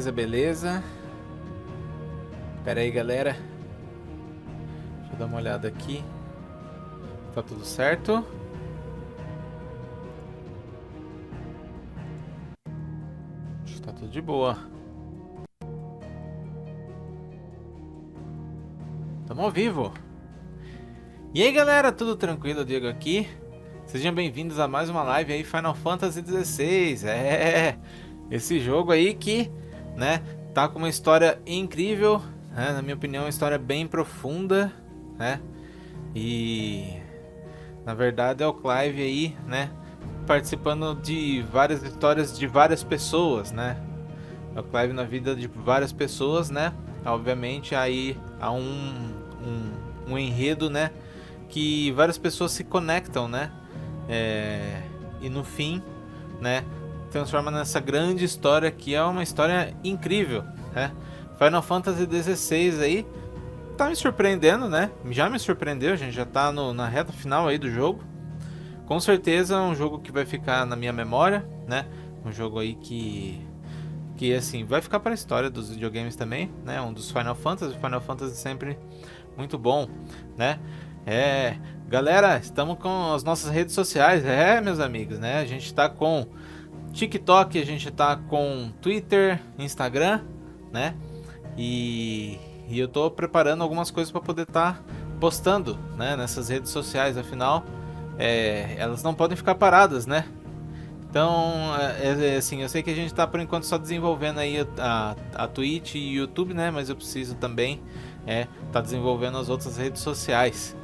Beleza, beleza. Pera aí, galera. Deixa eu dar uma olhada aqui. Tá tudo certo? Acho que tá tudo de boa. Tamo ao vivo. E aí, galera, tudo tranquilo? Diego aqui. Sejam bem-vindos a mais uma live aí, Final Fantasy XVI. Esse jogo aí que, né, tá com uma história incrível, né, na minha opinião, uma história bem profunda, né? E na verdade é o Clive aí, né, participando de várias histórias de várias pessoas, né? É o Clive na vida de várias pessoas, né? Obviamente aí há um enredo, né, que várias pessoas se conectam, né? E no fim, né, transforma nessa grande história que é uma história incrível, né? Final Fantasy XVI aí tá me surpreendendo, né? Já me surpreendeu, a gente já tá na reta final aí do jogo. Com certeza é um jogo que vai ficar na minha memória, né? Um jogo aí que assim, vai ficar para a história dos videogames também, né? Um dos Final Fantasy sempre muito bom, né? Galera, estamos com as nossas redes sociais, meus amigos, né? A gente tá com TikTok, a gente tá com Twitter, Instagram, né? E eu tô preparando algumas coisas para poder estar postando, né, nessas redes sociais, afinal, elas não podem ficar paradas, né? Então, assim, eu sei que a gente tá por enquanto só desenvolvendo aí a Twitch e YouTube, né? Mas eu preciso também tá desenvolvendo as outras redes sociais.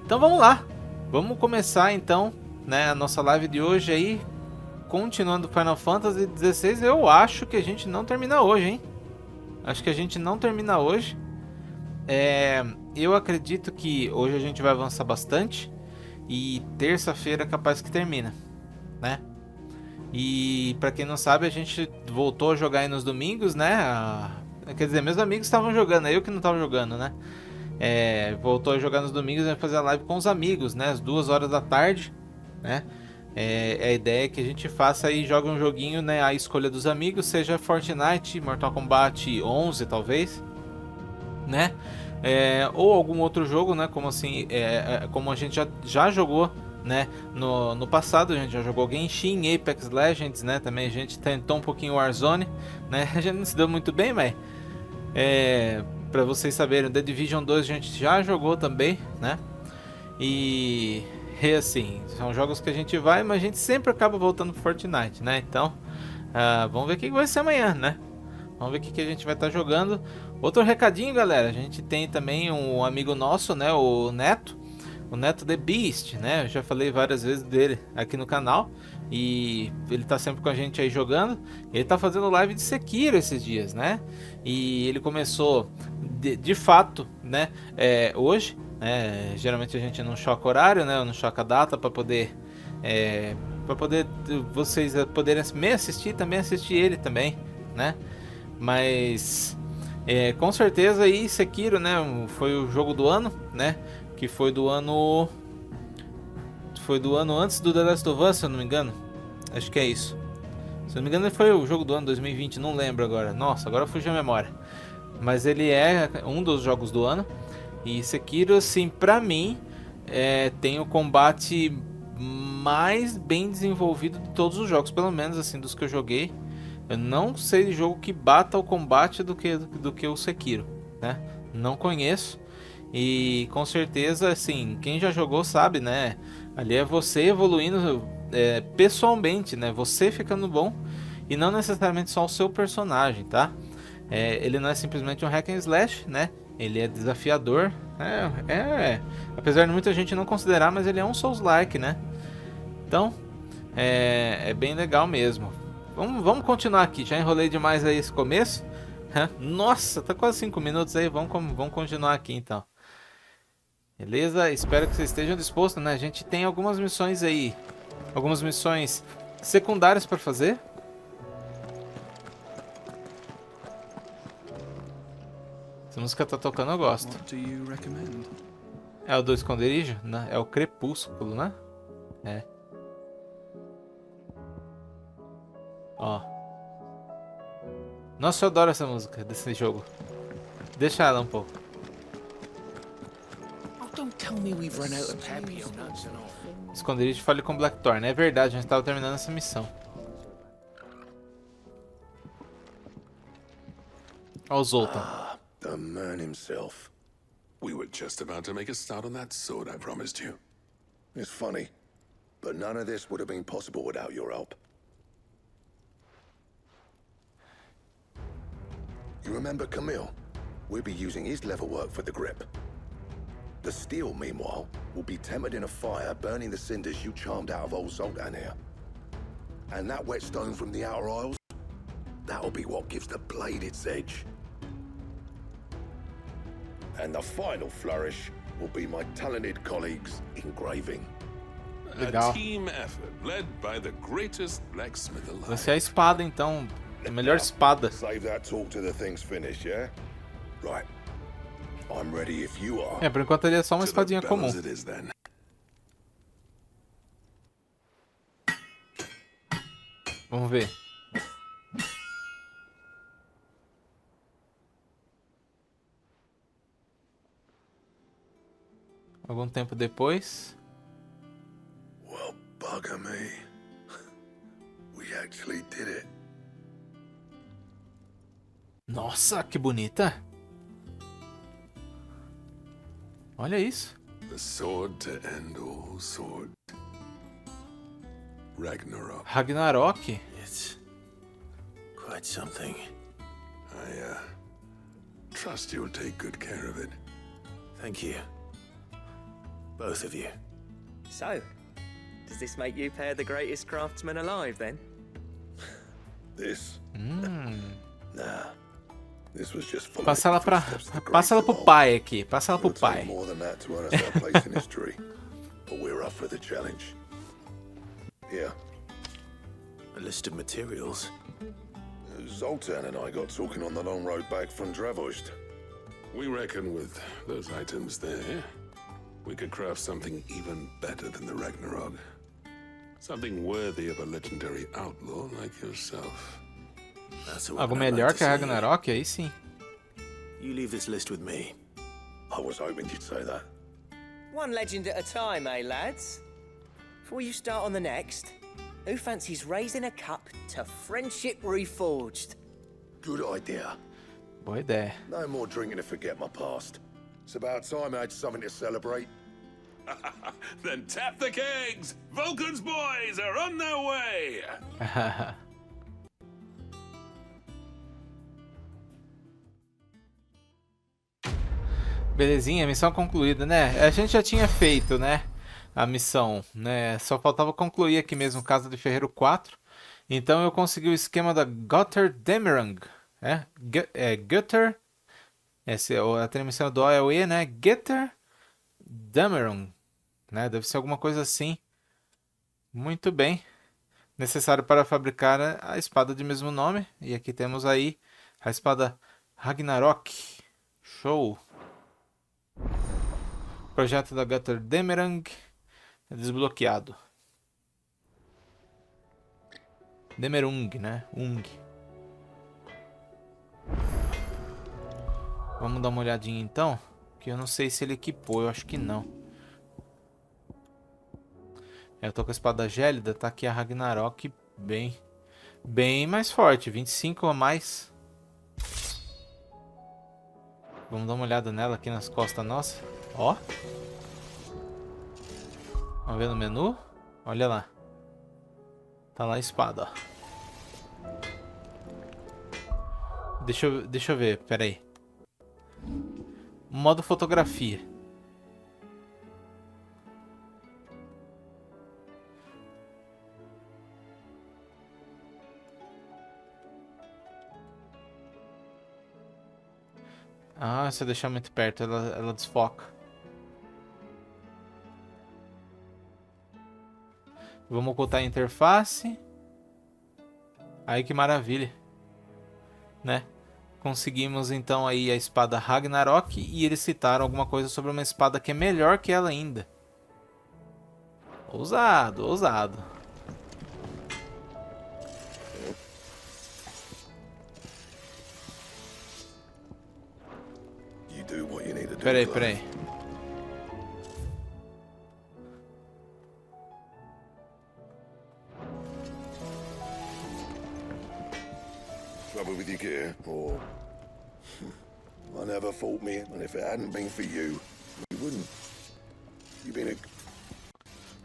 Então vamos lá, vamos começar então, né, a nossa live de hoje aí, continuando Final Fantasy XVI. Eu acho que a gente não termina hoje, hein? Acho que a gente não termina hoje. Eu acredito que hoje a gente vai avançar bastante e terça-feira é capaz que termina, né? E pra quem não sabe, a gente voltou a jogar aí nos domingos, né? Quer dizer, meus amigos estavam jogando, eu que não estava jogando, né? Voltou a jogar nos domingos e vai fazer a live com os amigos, né? Às 2 horas da tarde, né? A ideia é que a gente faça aí, jogue um joguinho, né? A escolha dos amigos, seja Fortnite, Mortal Kombat 11 talvez, né? Ou algum outro jogo, né? Como assim, como a gente já jogou, né? No passado a gente já jogou Genshin, Apex Legends, né? Também a gente tentou um pouquinho Warzone, né? A gente não se deu muito bem, mas para vocês saberem, The Division 2 a gente já jogou também, né? E assim, são jogos que a gente vai, mas a gente sempre acaba voltando pro Fortnite, né? Então, vamos ver o que vai ser amanhã, né? Vamos ver o que a gente vai estar jogando. Outro recadinho, galera, a gente tem também um amigo nosso, né? O Neto The Beast, né? Eu já falei várias vezes dele aqui no canal. E ele tá sempre com a gente aí jogando. Ele tá fazendo live de Sekiro esses dias, né? E ele começou de fato, né? Hoje, né? Geralmente a gente não choca horário, né? Não choca data para poder vocês poderem me assistir, também assistir ele também, né? Mas com certeza aí Sekiro, né? Foi o jogo do ano, né? Que foi do ano antes do The Last of Us, se eu não me engano. Acho que é isso. Se eu não me engano, foi o jogo do ano 2020, não lembro agora. Nossa, agora fugiu a memória. Mas ele é um dos jogos do ano. E Sekiro, assim, pra mim, tem o combate mais bem desenvolvido de todos os jogos, pelo menos assim, dos que eu joguei. Eu não sei de jogo que bata o combate do que o Sekiro, né? Não conheço. E com certeza, assim, quem já jogou sabe, né? Ali é você evoluindo pessoalmente, né? Você ficando bom e não necessariamente só o seu personagem, tá? Ele não é simplesmente um hack and slash, né? Ele é desafiador. Apesar de muita gente não considerar, mas ele é um Souls-like, né? Então, é bem legal mesmo. Vamos continuar aqui. Já enrolei demais aí esse começo. Nossa, tá quase 5 minutos aí. Vamos continuar aqui então. Beleza? Espero que vocês estejam dispostos, né? A gente tem algumas missões aí. Algumas missões secundárias para fazer. Essa música tá tocando, eu gosto. É o do esconderijo, né? É o crepúsculo, né? Ó. Nossa, eu adoro essa música desse jogo. Deixa ela um pouco. Esconderijo fale com Blackthorn. É verdade, a gente tava terminando essa missão. Olha o Zoltan. Ah, the man himself. We were just about to make a start on that sword I promised you. It's funny, but none of this would have been possible without your help. You remember Camille? We'll be using his leatherwork for the grip. The steel, meanwhile, will be tempered in a fire, burning the cinders you charmed out of old Zoltan here. And that whetstone from the Outer Isles, that'll be what gives the blade its edge. And the final flourish will be my talented colleagues' engraving. Legal. A team effort led by the greatest blacksmith alive. Vai ser a espada, então. A melhor espada. Save that talk to the thing's finished, yeah? Right. I'm ready if you are. É, por enquanto ele é só uma espadinha comum. It is then. Vamos ver. Algum tempo depois. Well, bugger me. We actually did it. Nossa, que bonita. Olha isso. The sword to end all sword. Ragnarok. Ragnarok. It's quite something. I trust you'll take good care of it. Thank you. Both of you. So, does this make you pair the greatest craftsman alive then? This? Nah. This was just Passa ela pro pai aqui. Passa ela pro pai. More than that to earn us our place in history. But we're up for the challenge. Here. A list of materials. Zoltan and I got talking on the long road back from Dravost. We reckon with those items there, we could craft something even better than the Ragnarok. Something worthy of a legendary outlaw like yourself. Algo melhor que a Ragnarok, aí sim. You leave this list with me. I was hoping you'd say that. One legend at a time, eh, lads? Before you start on the next, who fancies raising a cup to friendship reforged? Good idea. Boa ideia. No more drinking to forget my past. It's about time I had something to celebrate. Then tap the kegs! Vulcan's boys are on their way! Belezinha, missão concluída, né? A gente já tinha feito, né? A missão, né? Só faltava concluir aqui mesmo, Casa de Ferreiro 4. Então eu consegui o esquema da Götterdämmerung. Götter. A transmissão do O é o E, né? Götterdämmerung. Né? Deve ser alguma coisa assim. Muito bem. Necessário para fabricar a espada de mesmo nome. E aqui temos aí a espada Ragnarok. Show. Projeto da Götterdämmerung desbloqueado. Dämmerung, né? Ung. Vamos dar uma olhadinha então. Que eu não sei se ele equipou, eu acho que não. Eu tô com a espada gélida, tá aqui a Ragnarok bem mais forte. 25 a mais. Vamos dar uma olhada nela aqui nas costas nossas. Ó. Vamos ver no menu. Olha lá. Tá lá a espada, ó. Deixa eu ver, pera aí. Modo fotografia. Ah, se eu deixar muito perto, ela desfoca. Vamos ocultar a interface. Aí que maravilha. Né? Conseguimos então aí a espada Ragnarok. E eles citaram alguma coisa sobre uma espada que é melhor que ela ainda. Ousado, ousado. do what you need to do. Peraí, Clive. peraí. Trouble with your gear, or... I never fought me, and if it hadn't been for you, you wouldn't. You've been a...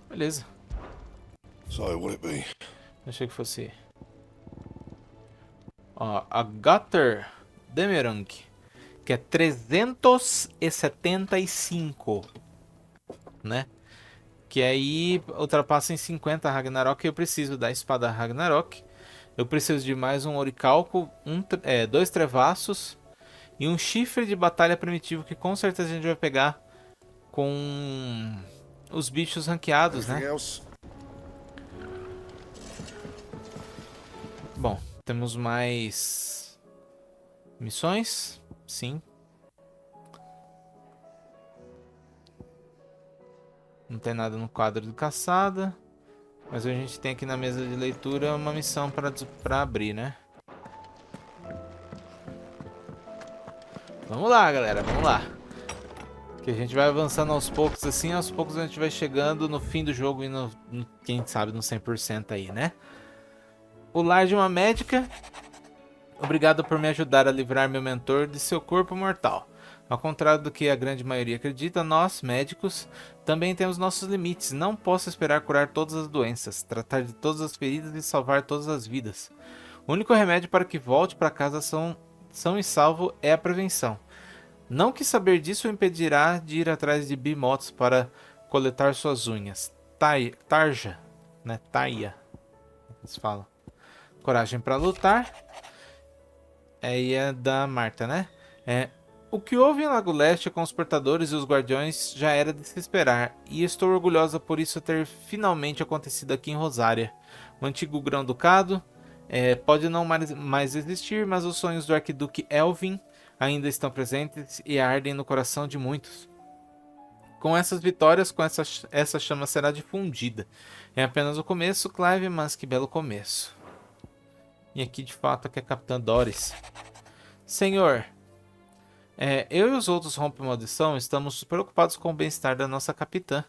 Beleza. So, what it be? Achei que fosse... Ó, a Gutter Demerang, que é 375, né? Que aí ultrapassa em 50 Ragnarok. Eu preciso da espada Ragnarok. Eu preciso de mais um oricalco, 2 trevaços e um chifre de batalha primitivo, que com certeza a gente vai pegar com os bichos ranqueados, né? Anything else? Bom, temos mais missões, sim. Não tem nada no quadro de caçada, mas a gente tem aqui na mesa de leitura uma missão para abrir, né? Vamos lá, galera, vamos lá. Que a gente vai avançando aos poucos, assim, aos poucos a gente vai chegando no fim do jogo e quem sabe no 100% aí, né? O lar de uma médica. Obrigado por me ajudar a livrar meu mentor de seu corpo mortal. Ao contrário do que a grande maioria acredita, nós, médicos, também temos nossos limites. Não posso esperar curar todas as doenças, tratar de todas as feridas e salvar todas as vidas. O único remédio para que volte para casa são e salvo é a prevenção. Não que saber disso o impedirá de ir atrás de bimotos para coletar suas unhas. Tarja, né? Taia, eles falam. Coragem para lutar. Aí é da Marta, né? O que houve em Lago Leste com os portadores e os guardiões já era de se esperar, e estou orgulhosa por isso ter finalmente acontecido aqui em Rosária. O antigo grão-ducado pode não mais existir, mas os sonhos do arquiduque Elvin ainda estão presentes e ardem no coração de muitos. Com essas vitórias, essa chama será difundida. É apenas o começo, Clive, mas que belo começo. E aqui de fato aqui é a Capitã Doris. Senhor, eu e os outros rompe-maldição estamos preocupados com o bem-estar da nossa capitã.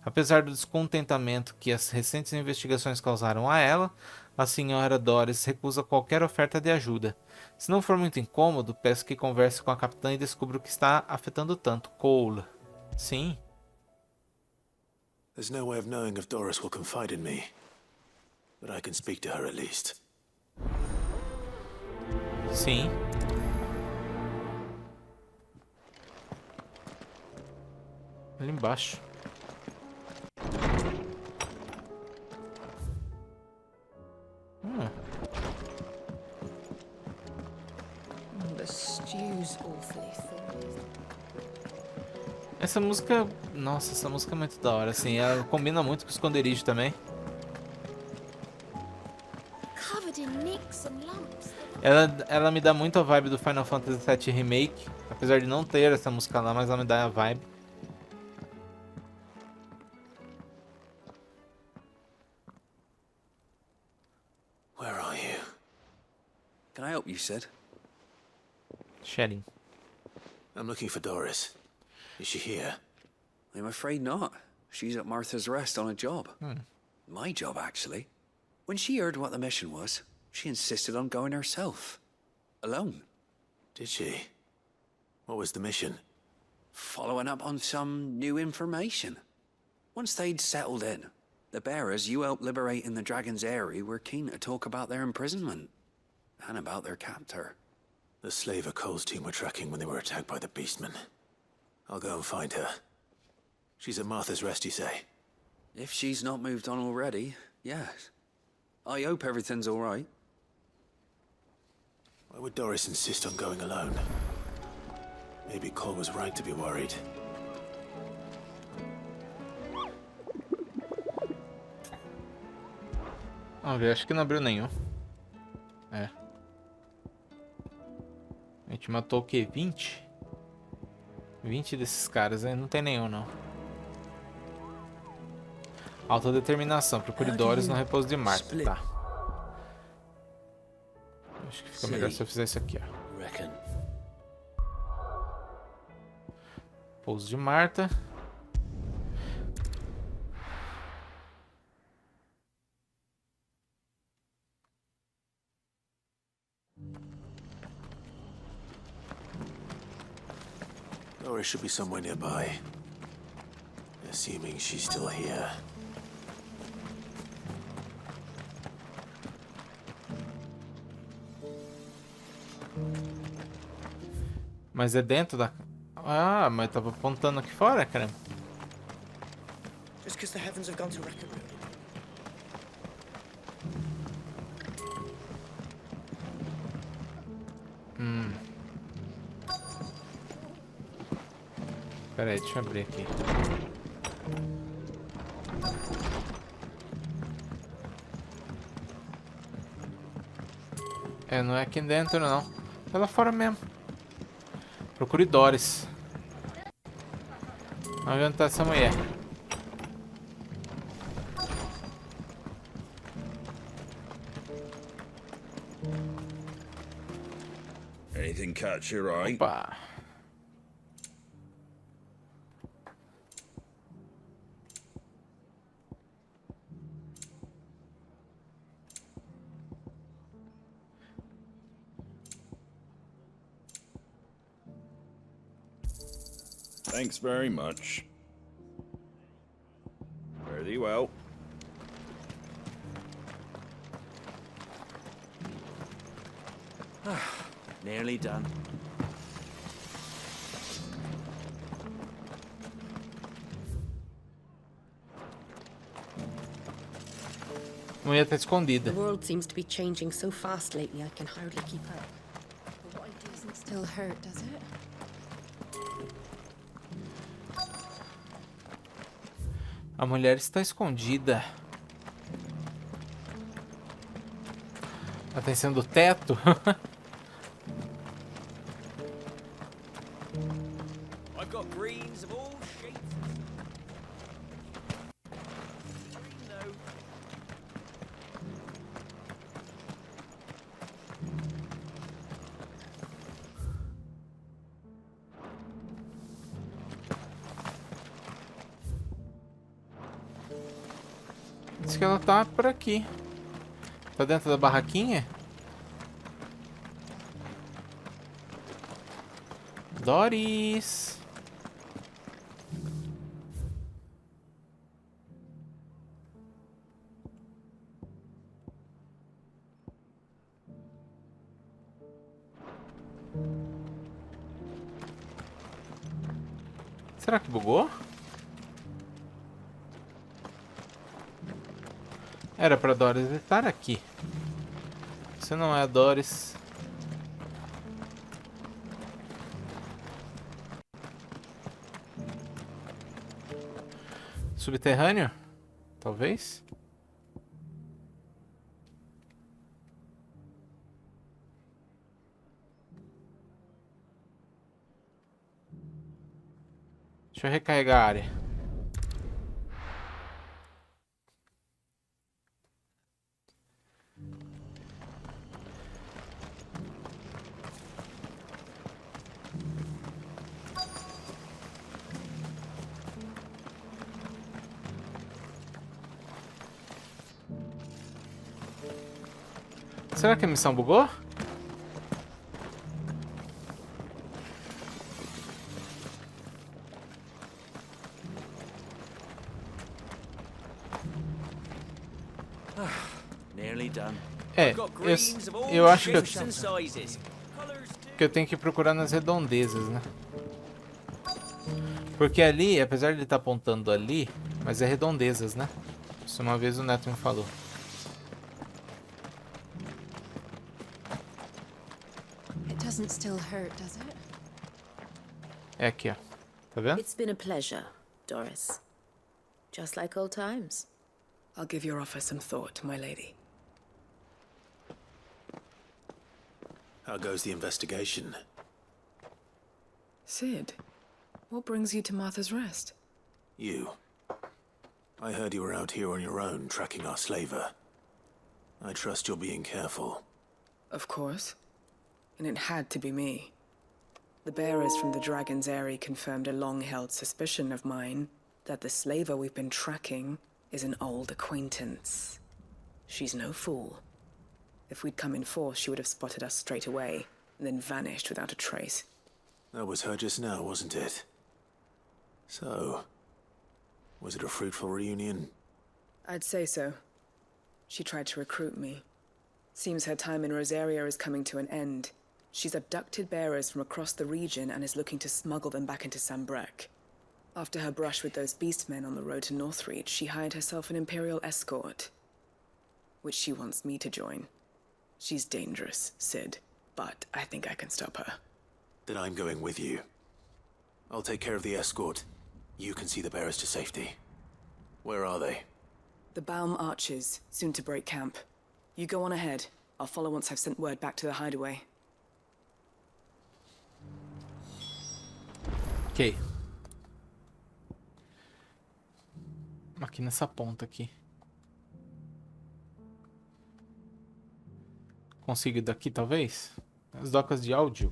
Apesar do descontentamento que as recentes investigações causaram a ela, a senhora Doris recusa qualquer oferta de ajuda. Se não for muito incômodo, peço que converse com a capitã e descubra o que está afetando tanto. Cole. Sim. There's no way of knowing if Doris will confide in me, but I can speak to her at least. Sim. Ali embaixo. The stew's awfully thin. Essa música... Nossa, essa música é muito da hora, assim. Ela combina muito com o esconderijo também. Covered in nicks and lumps. Ela me dá muito a vibe do Final Fantasy VII Remake. Apesar de não ter essa música lá, mas ela me dá a vibe. Where are you? Can I help you, Sid? Shedding. I'm looking for Doris. Is she here? I'm afraid not. She's at Martha's Rest on a job. My job, actually. When she heard what the mission was, she insisted on going herself. Alone. Did she? What was the mission? Following up on some new information. Once they'd settled in, the bearers you helped liberate in the Dragon's Eyrie were keen to talk about their imprisonment. And about their captor. The slaver Cole's team were tracking when they were attacked by the Beastmen. I'll go and find her. She's at Martha's Rest, you say? If she's not moved on already, yes. I hope everything's all right. Why would Doris insist on going alone? Maybe Cole was right to be worried. Vamos ver, acho que não abriu nenhum. A gente matou o quê? 20? 20 desses caras, hein? Não tem nenhum, não. Autodeterminação. Procure Doris no repouso de Marta. Tá. Acho que fica melhor se eu fizer isso aqui, ó. Reckon. Pouso de Marta. Doris should be somewhere nearby. Assuming she's still here. Mas é dentro da... Ah, mas tava apontando aqui fora, cara. Just because the heavens have gone to record. Pera aí, deixa eu abrir aqui. É, não é aqui dentro não. É lá fora mesmo. Procure Doris. Onde tá essa mulher? Anything catch your eye? Opa. Thanks very much. Fare thee well. Nearly done. A mulher tá escondida. The world seems to be changing so fast lately, I can hardly keep up. But what I do doesn't still hurt, does it? A mulher está escondida. Ela tá em cima do teto. I've got greens of all shapes. Diz que ela tá por aqui. Tá dentro da barraquinha? Doris. Será que bugou? Era pra Doris estar aqui. Se não é a Doris. Subterrâneo? Talvez? Deixa eu recarregar a área. Será que a missão bugou? Nearly done. É, eu acho que eu tenho que procurar nas redondezas, né? Porque ali, apesar de ele estar apontando ali, mas é redondezas, né? Isso uma vez o Neto me falou. Doesn't still hurt, does it? É aqui, ó. Tá vendo? It's been a pleasure, Doris. Just like old times. I'll give your offer some thought, my lady. How goes the investigation? Sid, what brings you to Martha's Rest? You. I heard you were out here on your own, tracking our slaver. I trust you're being careful. Of course. And it had to be me. The bearers from the Dragon's Eyrie confirmed a long-held suspicion of mine that the slaver we've been tracking is an old acquaintance. She's no fool. If we'd come in force, she would have spotted us straight away, and then vanished without a trace. That was her just now, wasn't it? So, was it a fruitful reunion? I'd say so. She tried to recruit me. Seems her time in Rosaria is coming to an end. She's abducted bearers from across the region and is looking to smuggle them back into Sambrek. After her brush with those beastmen on the road to Northreach, she hired herself an Imperial escort, which she wants me to join. She's dangerous, Sid, but I think I can stop her. Then I'm going with you. I'll take care of the escort. You can see the bearers to safety. Where are they? The Baum Archers, soon to break camp. You go on ahead. I'll follow once I've sent word back to the hideaway. Ok. Aqui nessa ponta aqui. Consigo ir daqui, talvez? As docas de áudio.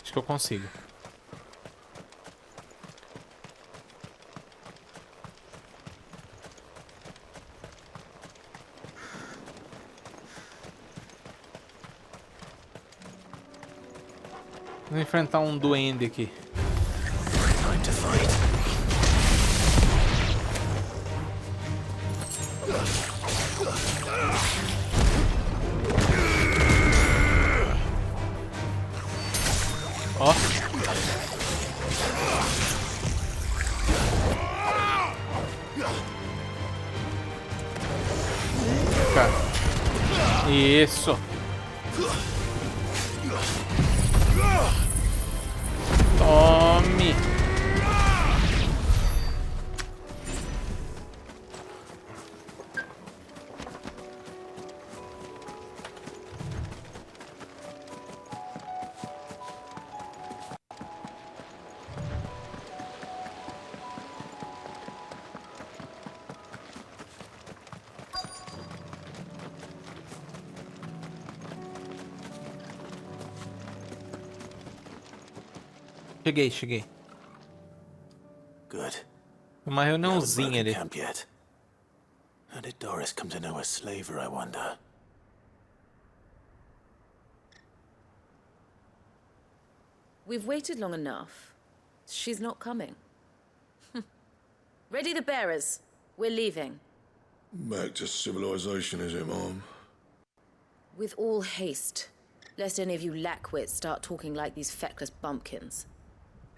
Acho que eu consigo. Vou enfrentar um duende aqui. Time to fight. Ó. Cara. Isso. Tome. Cheguei. Good. Uma reuniãozinha ali. Camp yet. How did Doris come to know a slaver, I wonder? We've waited long enough. She's not coming. Ready the bearers. We're leaving. Back to civilization, is it, Mom? With all haste, lest any of you lackwits start talking like these feckless bumpkins.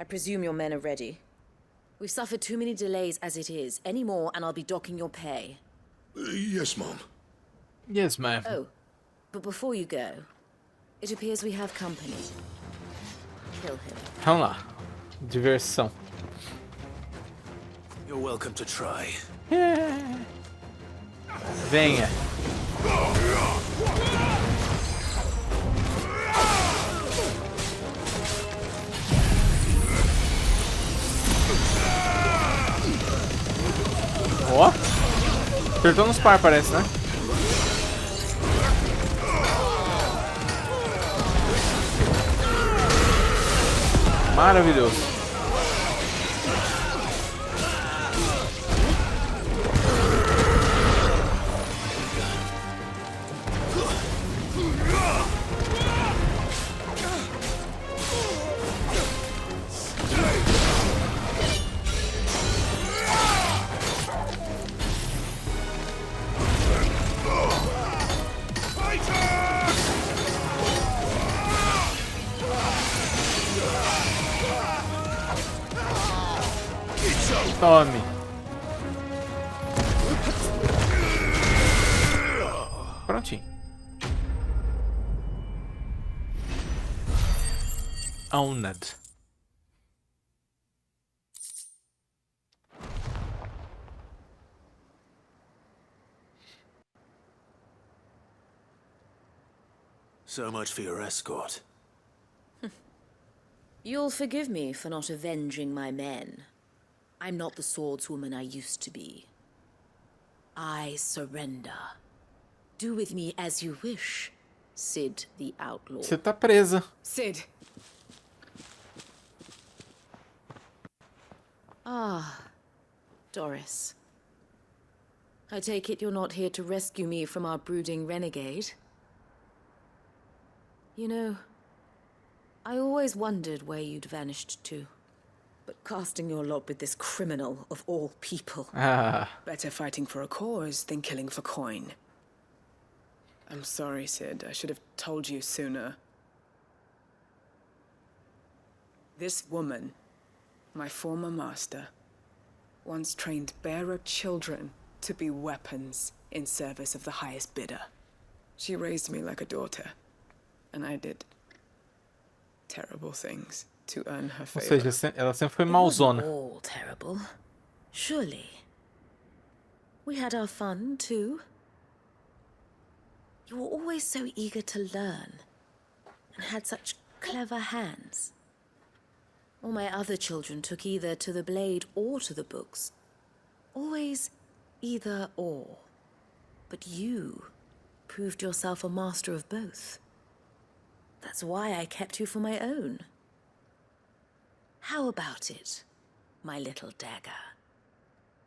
I presume your men are ready. We've suffered too many delays as it is. Any more and I'll be docking your pay. Yes, Mom. Yes, ma'am. Oh, but before you go, it appears we have company. Kill him. Vamos lá. Diversão. You're welcome to try. Venha. Ó. Acertou nos par, parece, né? Maravilhoso. Tome. Prontinho. Owned. So much for your escort. You'll forgive me for not avenging my men. I'm not the swordswoman I used to be. I surrender. Do with me as you wish, Sid the Outlaw. Você tá presa. Sid! Ah, Doris. I take it you're not here to rescue me from our brooding renegade? You know, I always wondered where you'd vanished to. But casting your lot with this criminal of all people. Ah, Better fighting for a cause than killing for coin. I'm sorry, Sid. I should have told you sooner. This woman, my former master, once trained bearer children to be weapons in service of the highest bidder. She raised me like a daughter, and I did terrible things to earn her ou favor. seja, ela sempre foi It wasn't malzona. all terrible. Surely. We had our fun, too. You were always so eager to learn, and had such clever hands. All my other children took either to the blade or to the books. Always either or. But you proved yourself a master of both. That's why I kept you for my own. How about it, my little dagger?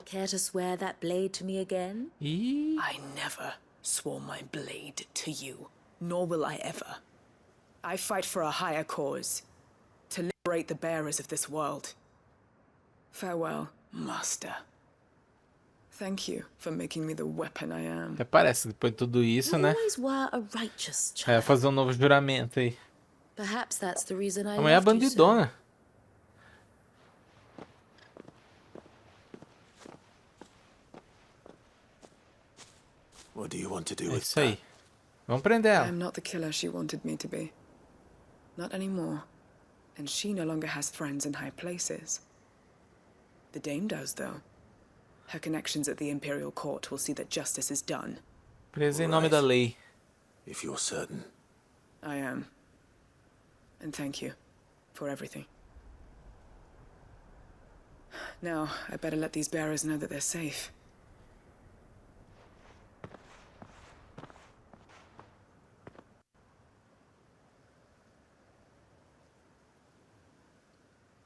Care to swear that blade to me again? Ih, I never swore my blade to you, nor will I ever. I fight for a higher cause, to liberate the bearers of this world. Farewell, Master. Thank you for making me the weapon I am. até parece, depois de tudo isso, You né? always were a righteous É, child. fazer um novo juramento aí. Perhaps that's the reason I A mulher é loved you so. bandidona. What do you want to do É with isso aí. Vamos prender ela. I'm not the killer she wanted me to be. Not anymore. And she no longer has friends in high places. The Dame does, though. Her connections at the Imperial Court will see that justice is done. Presa em nome da lei. If you're certain. I am. And thank you for everything. Now, I better let these bearers know that they're safe.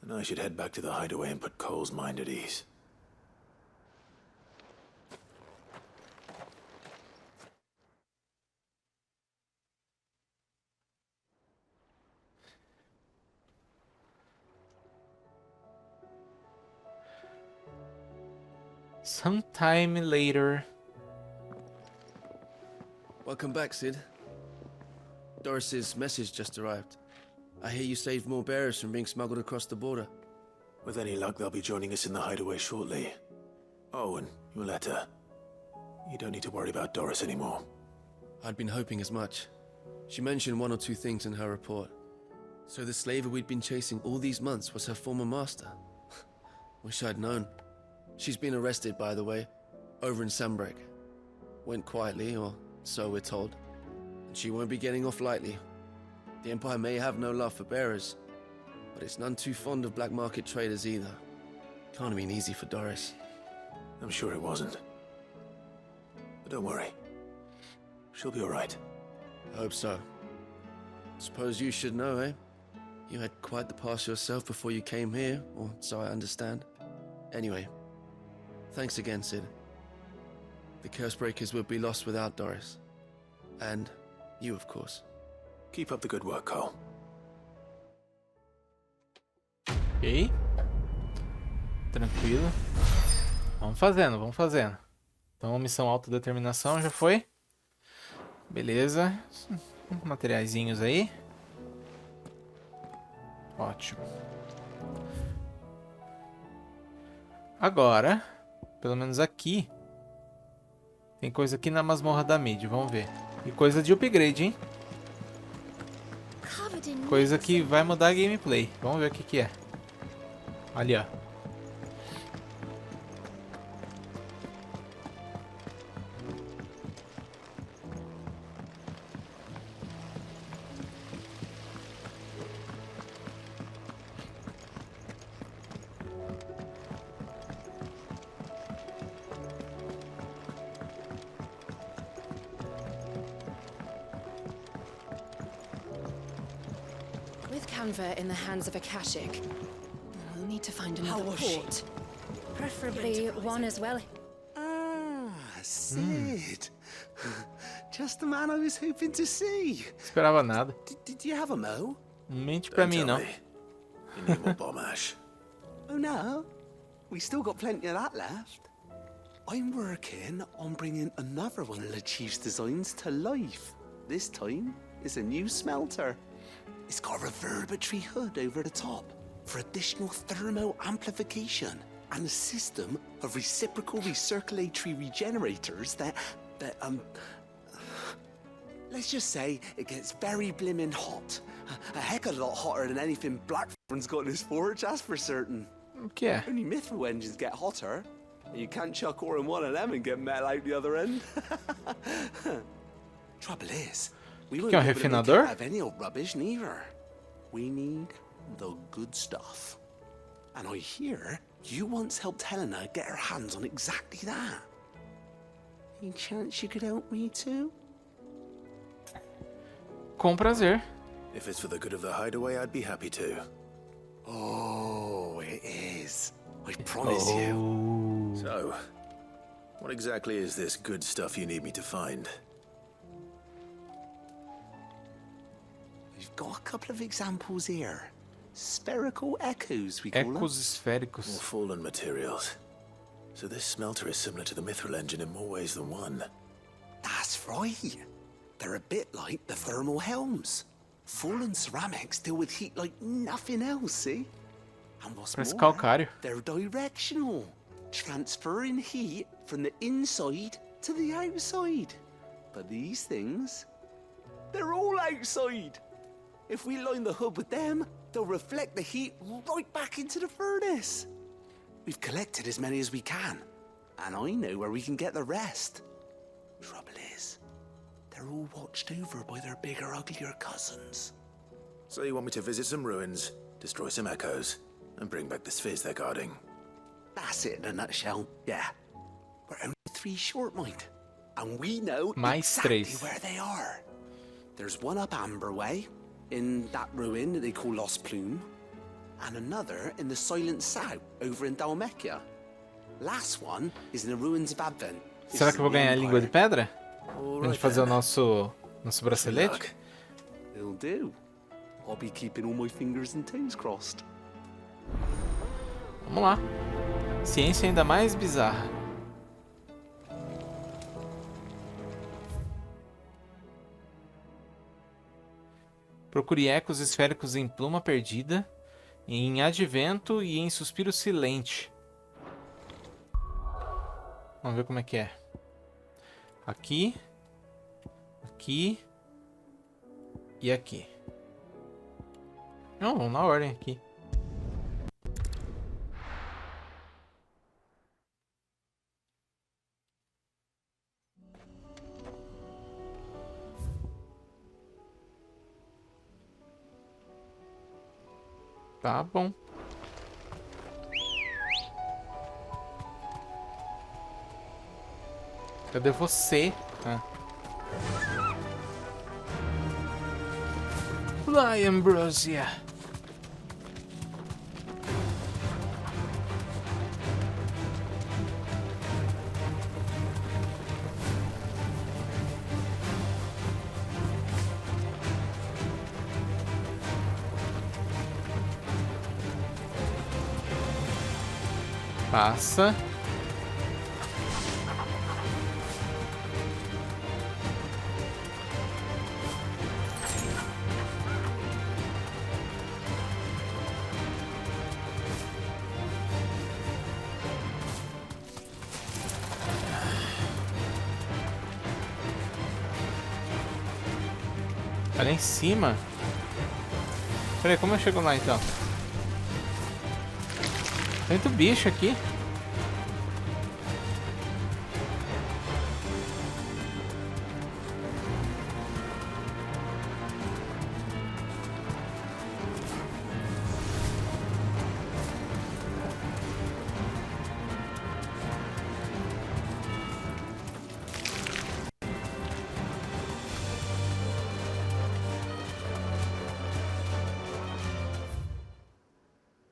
And I should head back to the hideaway and put Cole's mind at ease. Sometime later. Welcome back, Sid. Doris's message just arrived. I hear you saved more bearers from being smuggled across the border. With any luck, they'll be joining us in the hideaway shortly. Oh, and your letter. You don't need to worry about Doris anymore. I'd been hoping as much. She mentioned one or two things in her report. So the slaver we'd been chasing all these months was her former master. Wish I'd known. She's been arrested, by the way, over in Sambrek. Went quietly, or so we're told. And she won't be getting off lightly. The Empire may have no love for bearers, but it's none too fond of black market traders either. Can't have been easy for Doris. I'm sure it wasn't. But don't worry. She'll be all right. I hope so. Suppose you should know, eh? You had quite the past yourself before you came here, or so I understand. Anyway, thanks again, Sid. The Cursebreakers would be lost without Doris. And you, of course. Keep up the good work, Cole. Ok. Tranquilo. Vamos fazendo, vamos fazendo. Então, missão autodeterminação já foi. Beleza. Materiaizinhos aí. Ótimo. Agora, pelo menos aqui, tem coisa aqui na masmorra da Mid, vamos ver. E coisa de upgrade, hein? Coisa que vai mudar a gameplay. Vamos ver o que que é. Ali, ó. canva in the hands of Akashic. We'll need to find another was she? port. Preferably one as well. Ah, Sid. Just the man I was hoping to see. Esperava nada. Did you have a mo? Mente pra mim, não. You need more bomb ash. Oh no, we still got plenty of that left. I'm working on bringing another one of the Chief's designs to life. This time, it's a new smelter. It's got a reverberatory hood over the top for additional thermal amplification and a system of reciprocal recirculatory regenerators that let's just say it gets very blimmin' hot. A heck of a lot hotter than anything Blackthorn's got in his forge, that's for certain. O que é? Only mithril engines get hotter. And you can't chuck ore in one of them and get metal out the other end. Trouble is, we won't Que é be able to make it refinador? out of any old rubbish neither. We need the good stuff. And I hear you once helped Helena get her hands on exactly that. Any chance you could help me too? Com prazer. If it's for the good of the hideaway, I'd be happy to. Oh, it is. I promise you. So, what exactly is this good stuff you need me to find? We've got a couple of examples here. Spherical echoes, we call them. Ecos esféricos. More fallen materials. So this smelter is similar to the mithril engine in more ways than one. That's right. They're a bit like the thermal helms. Fallen ceramics deal with heat like nothing else, see? And what's Parece more, calcário. they're directional, transferring heat from the inside to the outside. But these things, they're all outside. If we line the hood with them, they'll reflect the heat right back into the furnace. We've collected as many as we can, and I know where we can get the rest. Trouble is, they're all watched over by their bigger, uglier cousins. So you want me to visit some ruins, destroy some echoes, and bring back the spheres they're guarding? That's it in a nutshell, yeah. We're only 3 short, mind. And we know Mais exactly 3. where they are. There's one up Amber Way, in that ruin that they call Lost Plume, and another in the Silent South, over in Dalmekia. Last one is in the ruins of Advent. Será que eu vou ganhar a língua de pedra? Pra gente fazer o nosso bracelete? It'll do. I'll be keeping all my fingers and toes crossed. Vamos lá. Ciência ainda mais bizarra. Procure ecos esféricos em Pluma Perdida, em Advento e em Suspiro Silente. Vamos ver como é que é. Aqui. Aqui. E aqui. Não, vamos na ordem aqui. Tá bom. Cadê você? Ah. Fly, Ambrosia. Passa. Tá lá em cima? Peraí, como eu chego lá então? Tem muito bicho aqui.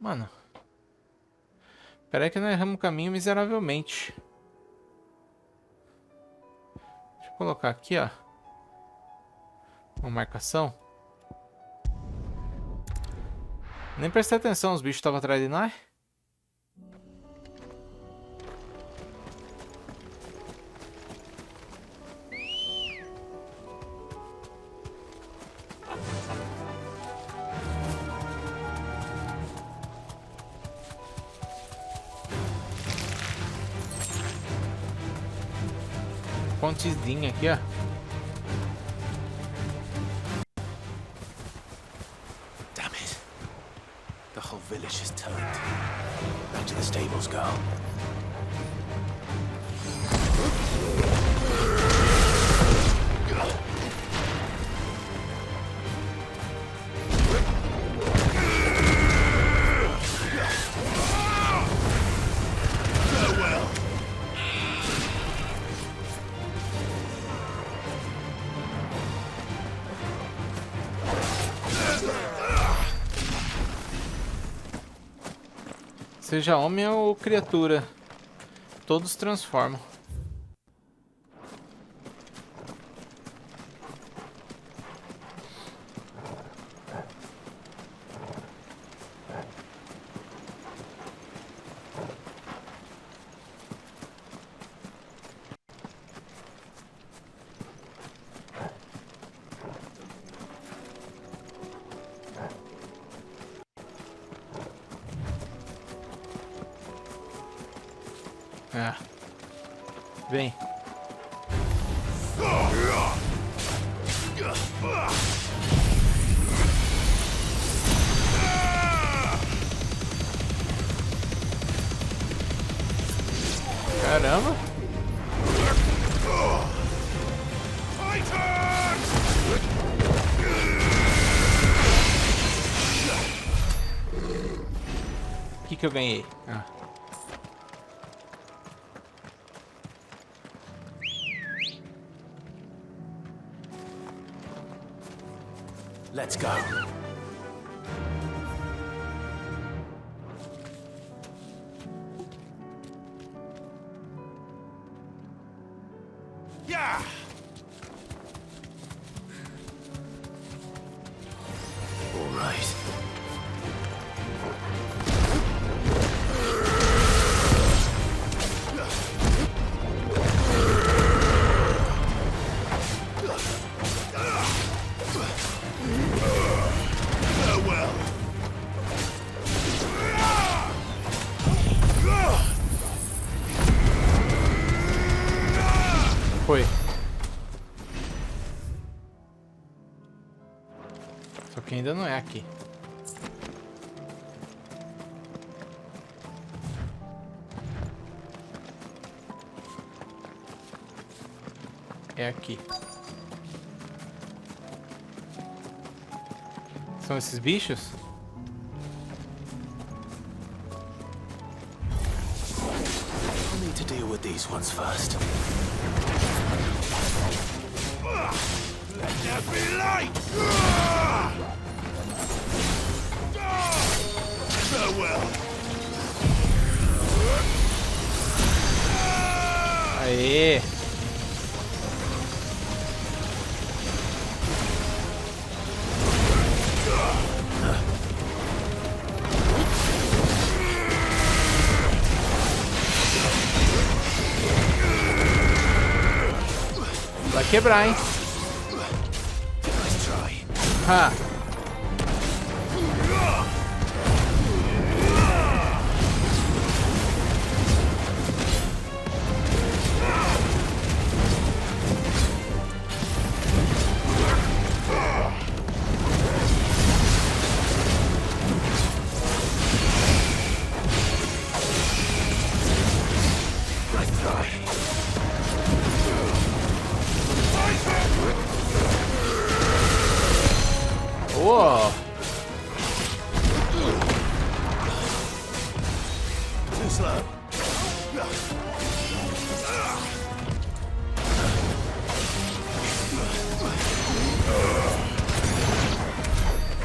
Mano. Pera aí que nós erramos o caminho miseravelmente. Deixa eu colocar aqui, ó. Uma marcação. Nem prestei atenção, os bichos estavam atrás de nós. Pontezinha aqui, ó. Damn it. The whole village is turned. Back to the stables, girl. Seja homem ou criatura, todos transformam. Ah. Vem. Caramba. O que eu ganhei? Ah. Let's go. Yeah! All right. Foi. Só que ainda não é aqui. É aqui. São esses bichos? I'll need to deal with these ones first. Let there be light! Farewell! Aê! Vai quebrar, hein? Ha! Uou! Too slow.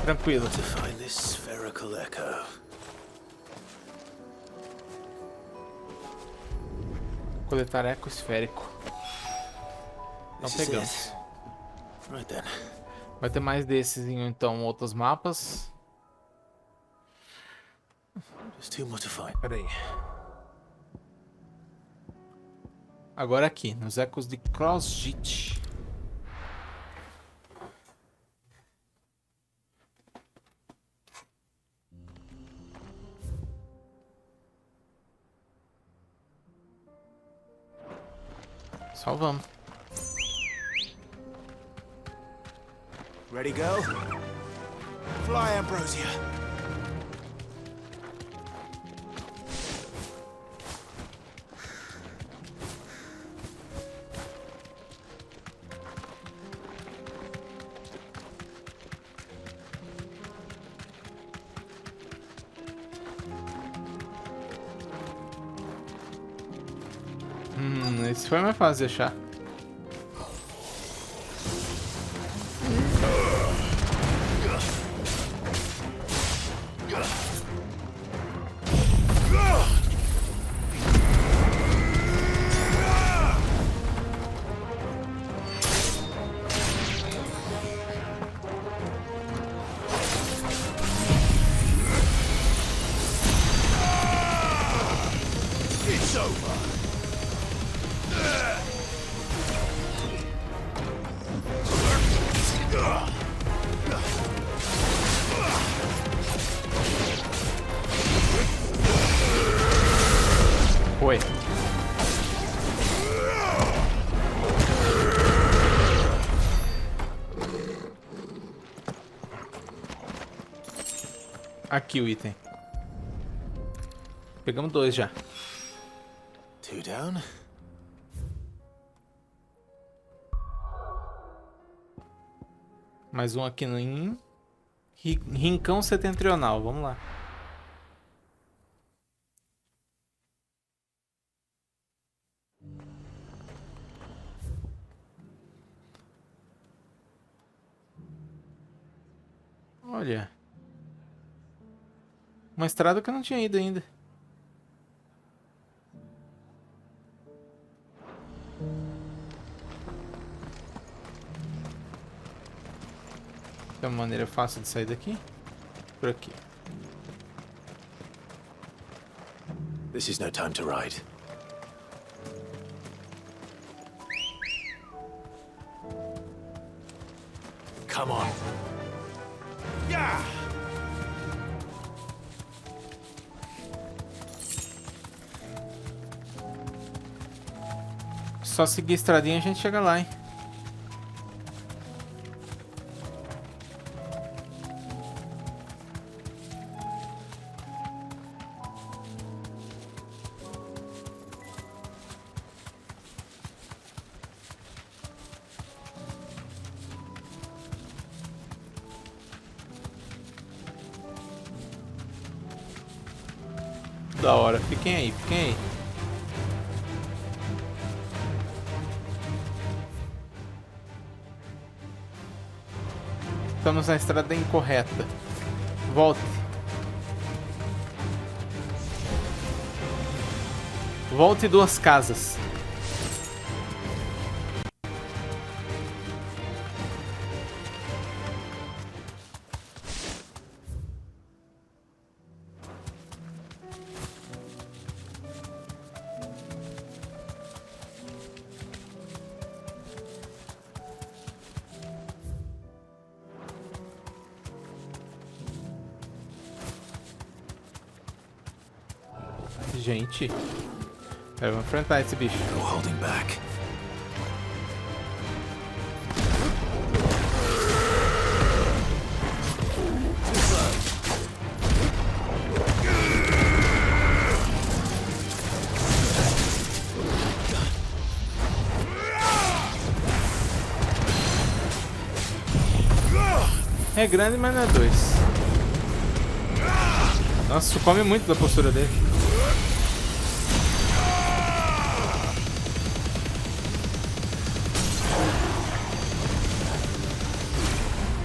Tranquilo. To find this spherical echo. Coletar eco esférico. Então pegamos. Vai ter mais desses em então outros mapas. Pera aí. Agora aqui, nos ecos de Crossjit. Salvamos. Ready, go? Fly, Ambrosia. Esse foi mais fácil de achar. Foi. Aqui o item. Pegamos 2 já. 2 down. Mais um aqui em Rincão Setentrional. Vamos lá. Olha. Uma estrada que eu não tinha ido ainda. Tem uma maneira fácil de sair daqui? Por aqui. This is no time to ride. Come on. Yeah! Só seguir a estradinha e a gente chega lá, hein? Da hora, fiquem aí, fiquem aí. Estamos na estrada incorreta. Volte. Volte 2 casas. Gente, eu vou enfrentar esse bicho. No holding back. É grande, mas não é 2. Nossa, isso come muito da postura dele.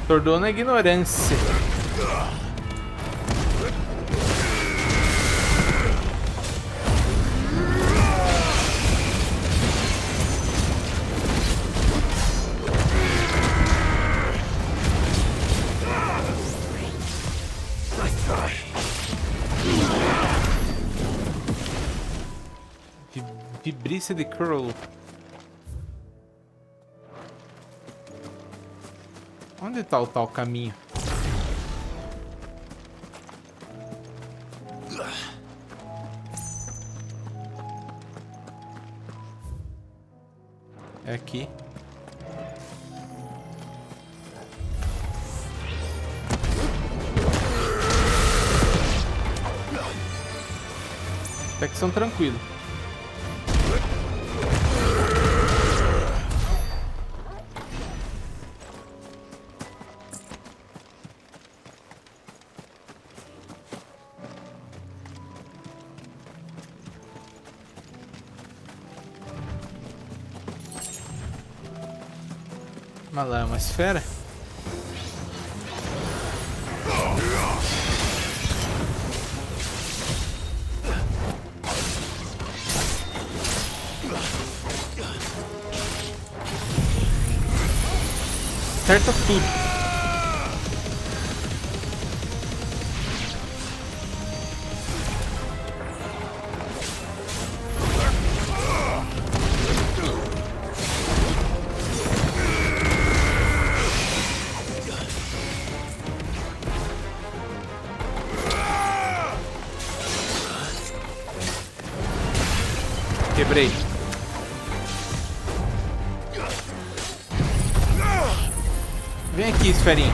Tornou na ignorância. Vibrícia de Curl. Onde tá o tal caminho? É aqui. Até que são tranquilos. Mas lá é uma esfera? Acerta tudo. Quebrei. Vem aqui, esferinha.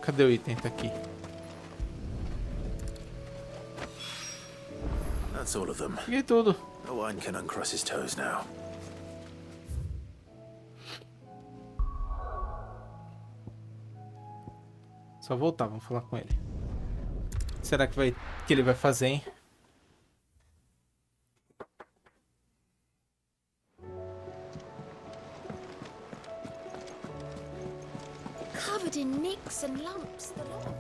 Cadê o item? Tá aqui. That's all of them. Peguei tudo. No one can uncross his toes now. Só voltar, vamos falar com ele. Será que ele vai fazer, hein? Covered in nicks and lumps, the lot.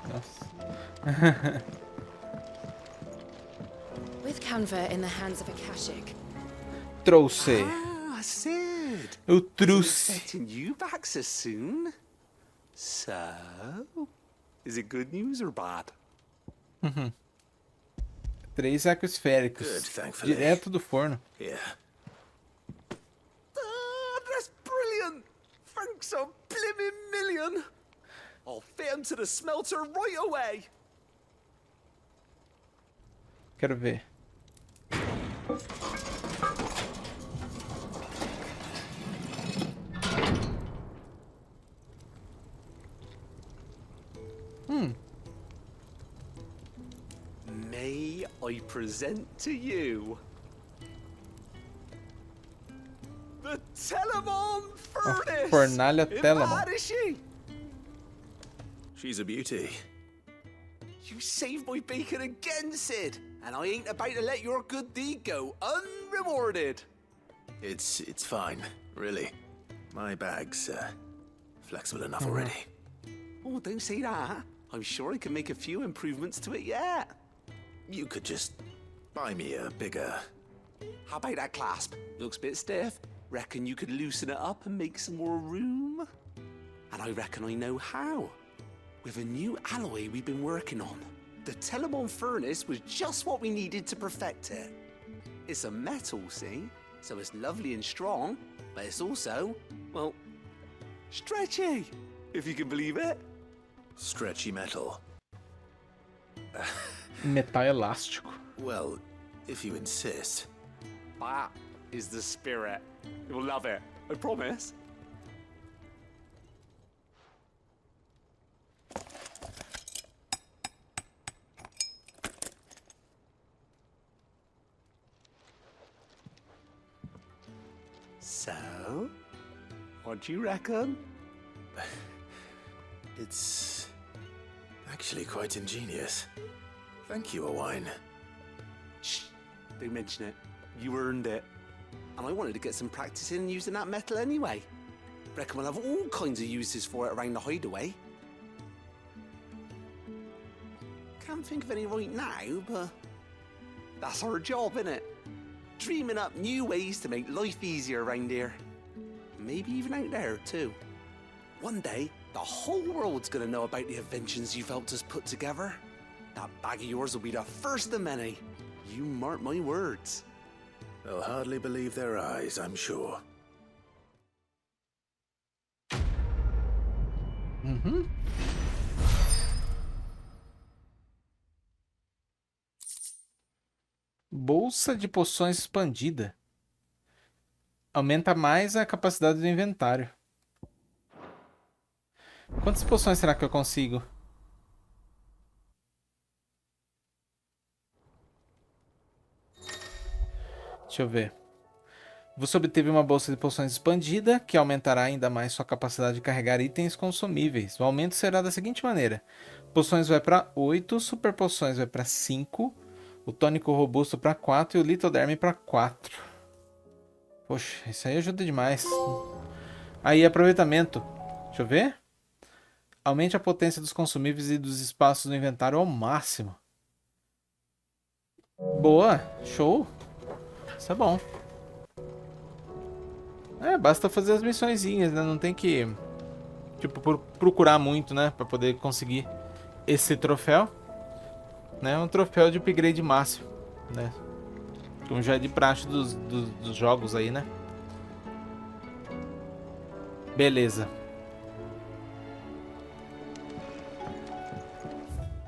Nossa. With Canva in the hands of Akashic. Trouxe. Ah, Sid. Eu trouxe. Expecting you back so soon. So, is it good news or bad? 3 ecosféricos. Good, thankfully. Direto do forno. Yeah. Ah, that's brilliant. Thanks a blimmin' million. I'll fit 'em to the smelter right away. Quero ver. May I present to you the Telamon furnace? Fornalha Isn't Telamon. bad, is she? She's a beauty. You saved my bacon again, Sid, and I ain't about to let your good deed go unrewarded. It's fine, really. My bag's flexible enough already. Oh, don't say that. I'm sure I can make a few improvements to it yet. You could just buy me a bigger... How about that clasp? Looks a bit stiff. Reckon you could loosen it up and make some more room? And I reckon I know how. With a new alloy we've been working on. The Telamon furnace was just what we needed to perfect it. It's a metal, see? So it's lovely and strong, but it's also, well, stretchy, if you can believe it. Stretchy metal. Metal elástico. Well, if you insist. That is the spirit. You'll love it, I promise. So, what do you reckon? It's actually quite ingenious. Thank you, Owain. Shh, don't mention it. You earned it. And I wanted to get some practice in using that metal anyway. Reckon we'll have all kinds of uses for it around the hideaway. Can't think of any right now, but that's our job, innit? Dreaming up new ways to make life easier around here. Maybe even out there, too. One day, the whole world's gonna know about the inventions you've helped us put together. That bag of yours will be the first of many. You mark my words. They'll hardly believe their eyes, I'm sure. Bolsa de poções expandida. Aumenta mais a capacidade do inventário. Quantas poções será que eu consigo? Deixa eu ver. Você obteve uma bolsa de poções expandida, que aumentará ainda mais sua capacidade de carregar itens consumíveis. O aumento será da seguinte maneira. Poções vai para 8, super poções vai para 5, o tônico robusto para 4 e o litoderme para 4. Poxa, isso aí ajuda demais. Aí, aproveitamento. Deixa eu ver. Aumente a potência dos consumíveis e dos espaços do inventário ao máximo. Boa, show. Isso é bom. Basta fazer as missõezinhas, né? Não tem que, tipo, procurar muito, né? Pra poder conseguir esse troféu. Né? Um troféu de upgrade máximo, né? Como já é de praxe dos jogos aí, né? Beleza.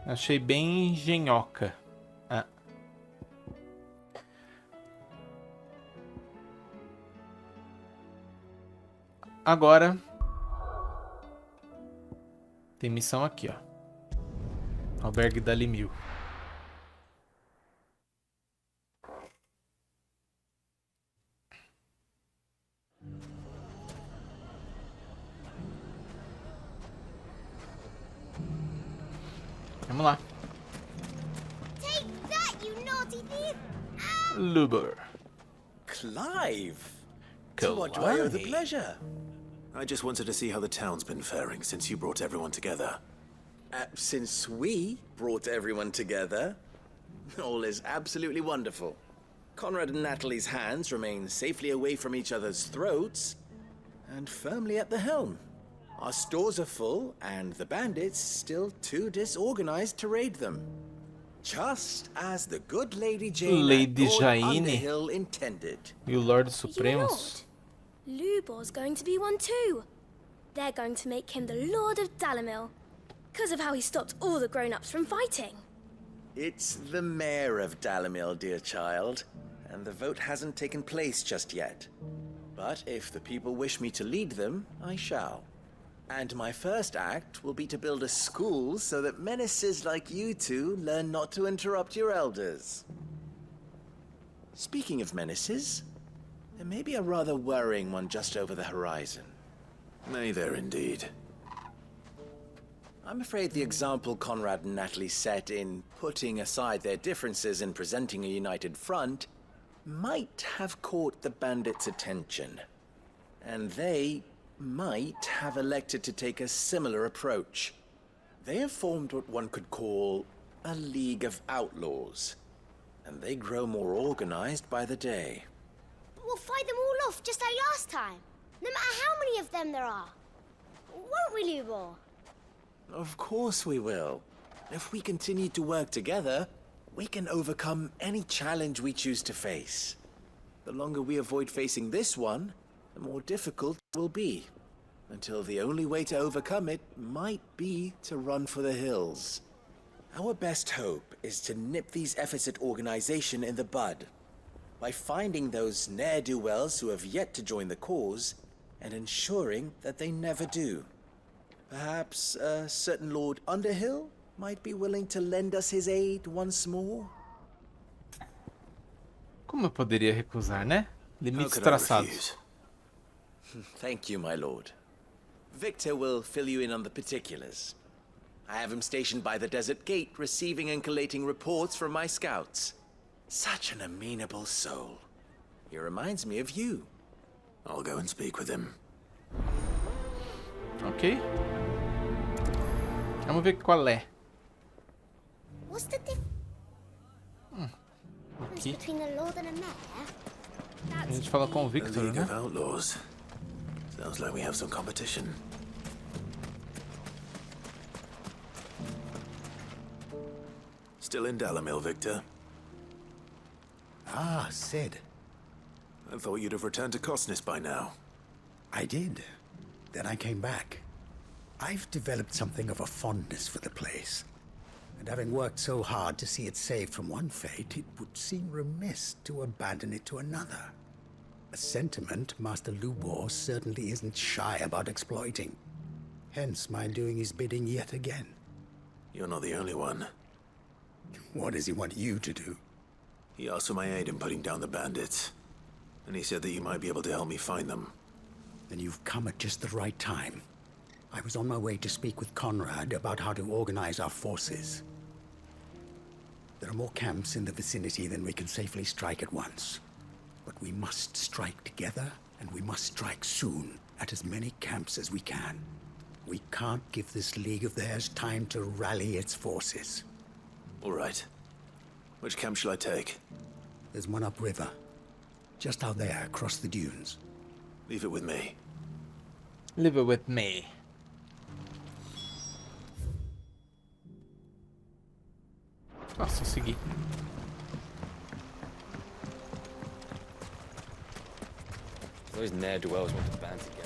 Achei bem engenhoca. Agora tem missão aqui, ó. Albergue da Limil. Vamos lá. Take that, you naughty thief! Lubber. Clive! To what do I owe the pleasure? I just wanted to see how the town's been faring since you brought everyone together. Since we brought everyone together, all is absolutely wonderful. Conrad and Natalie's hands remain safely away from each other's throats and firmly at the helm. Our stores are full, and the bandits still too disorganized to raid them. Just as the good Lady Jane Lady and Lord Jaine Underhill intended. E o Lord Supremos. Lubor's going to be one too. They're going to make him the Lord of Dalamil, because of how he stopped all the grown-ups from fighting. It's the mayor of Dalamil, dear child, and the vote hasn't taken place just yet. But if the people wish me to lead them, I shall. And my first act will be to build a school so that menaces like you two learn not to interrupt your elders. Speaking of menaces, there may be a rather worrying one just over the horizon. May there indeed. I'm afraid the example Conrad and Natalie set in putting aside their differences and presenting a united front might have caught the bandits' attention. And they might have elected to take a similar approach. They have formed what one could call a League of Outlaws, and they grow more organized by the day. But we'll fight them all off just like last time, no matter how many of them there are. Won't we, Lubor? Of course we will. If we continue to work together, we can overcome any challenge we choose to face. The longer we avoid facing this one, the more difficult it will be, until the only way to overcome it might be to run for the hills. Our best hope is to nip these efforts at organization in the bud, by finding those ne'er-do-wells who have yet to join the cause, and ensuring that they never do. Perhaps a certain Lord Underhill might be willing to lend us his aid once more? Como eu poderia recusar, né? Limites traçados. Thank you, my lord. Victor will fill you in on the particulars. I have him stationed by the desert gate, receiving and collating reports from my scouts. Such an amenable soul. He reminds me of you. I'll go and speak with him. Ok. Vamos ver qual é. What's the difference between a lord and a mayor? A gente fala com o Victor, League né? of Outlaws. Sounds like we have some competition. Still in Dalamil, Victor? Ah, Sid. I thought you'd have returned to Cosnis by now. I did. Then I came back. I've developed something of a fondness for the place. And having worked so hard to see it saved from one fate, it would seem remiss to abandon it to another. A sentiment Master Lubor certainly isn't shy about exploiting. Hence my doing his bidding yet again. You're not the only one. What does he want you to do? He asked for my aid in putting down the bandits. And he said that you might be able to help me find them. Then you've come at just the right time. I was on my way to speak with Conrad about how to organize our forces. There are more camps in the vicinity than we can safely strike at once. But we must strike together, and we must strike soon at as many camps as we can. We can't give this league of theirs time to rally its forces. All right. Which camp shall I take? There's one upriver. Just out there, across the dunes. Leave it with me. Leave it with me. Nossa, segui. Those ne'er-do-wells want to band together.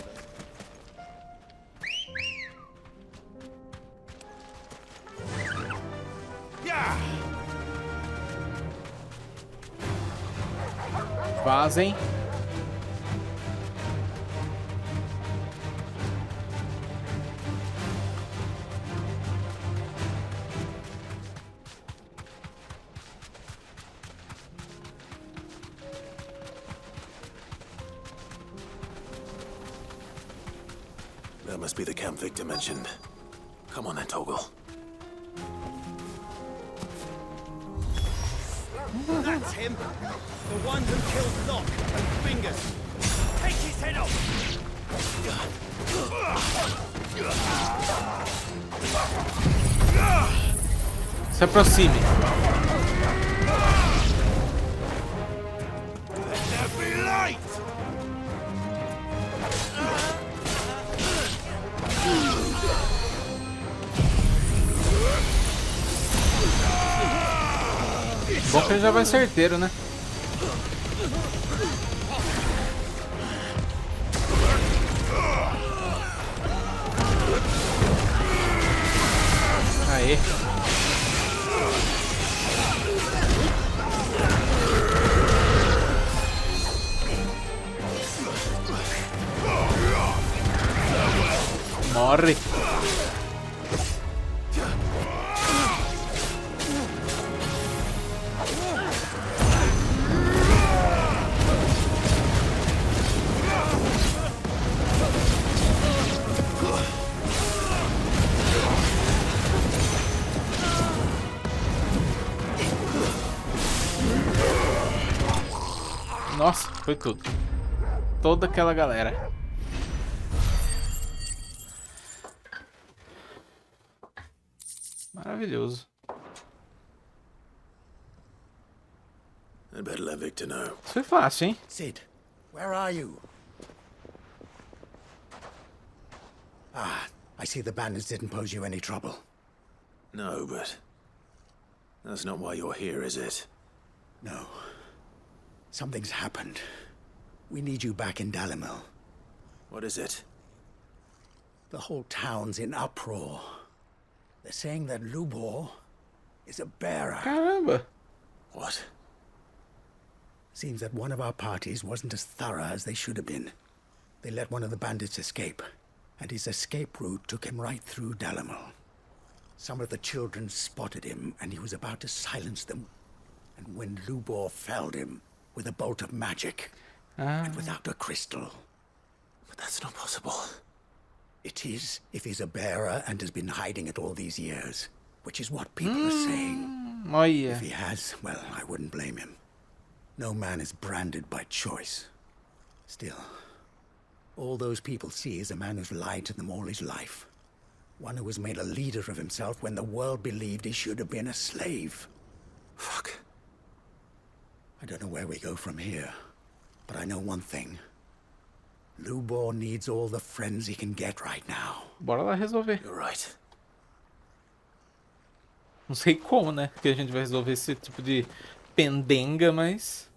Vazem. That must be the camp Victor mentioned. Come on then, Toggle. That's him! The one who killed Locke and Fingers! Take his head off! Se aproxime. Let there be light! Bom que ele já vai certeiro, né? Aê. Morre. Nossa, foi tudo. Toda aquela galera. Maravilhoso. I'd better let Victor know. Isso foi fácil, hein? Sid, where are you? Ah, I see the bandits didn't pose you any trouble. No, but that's not why you're here, is it? No. Something's happened. We need you back in Dalamil. What is it? The whole town's in uproar. They're saying that Lubor is a bearer. Caramba! What? Seems that one of our parties wasn't as thorough as they should have been. They let one of the bandits escape, and his escape route took him right through Dalamil. Some of the children spotted him, and he was about to silence them. And when Lubor felled him with a bolt of magic, and without a crystal. But that's not possible. It is if he's a bearer and has been hiding it all these years, which is what people are saying. Olha. If he has, well, I wouldn't blame him. No man is branded by choice. Still, all those people see is a man who's lied to them all his life. One who has made a leader of himself when the world believed he should have been a slave. Fuck. I don't know where we go from here, but I know one thing. Lubor needs all the friends he can get right now. Bora lá resolver. You're right. Não sei como, né? Que a gente vai resolver esse tipo de pendenga, mas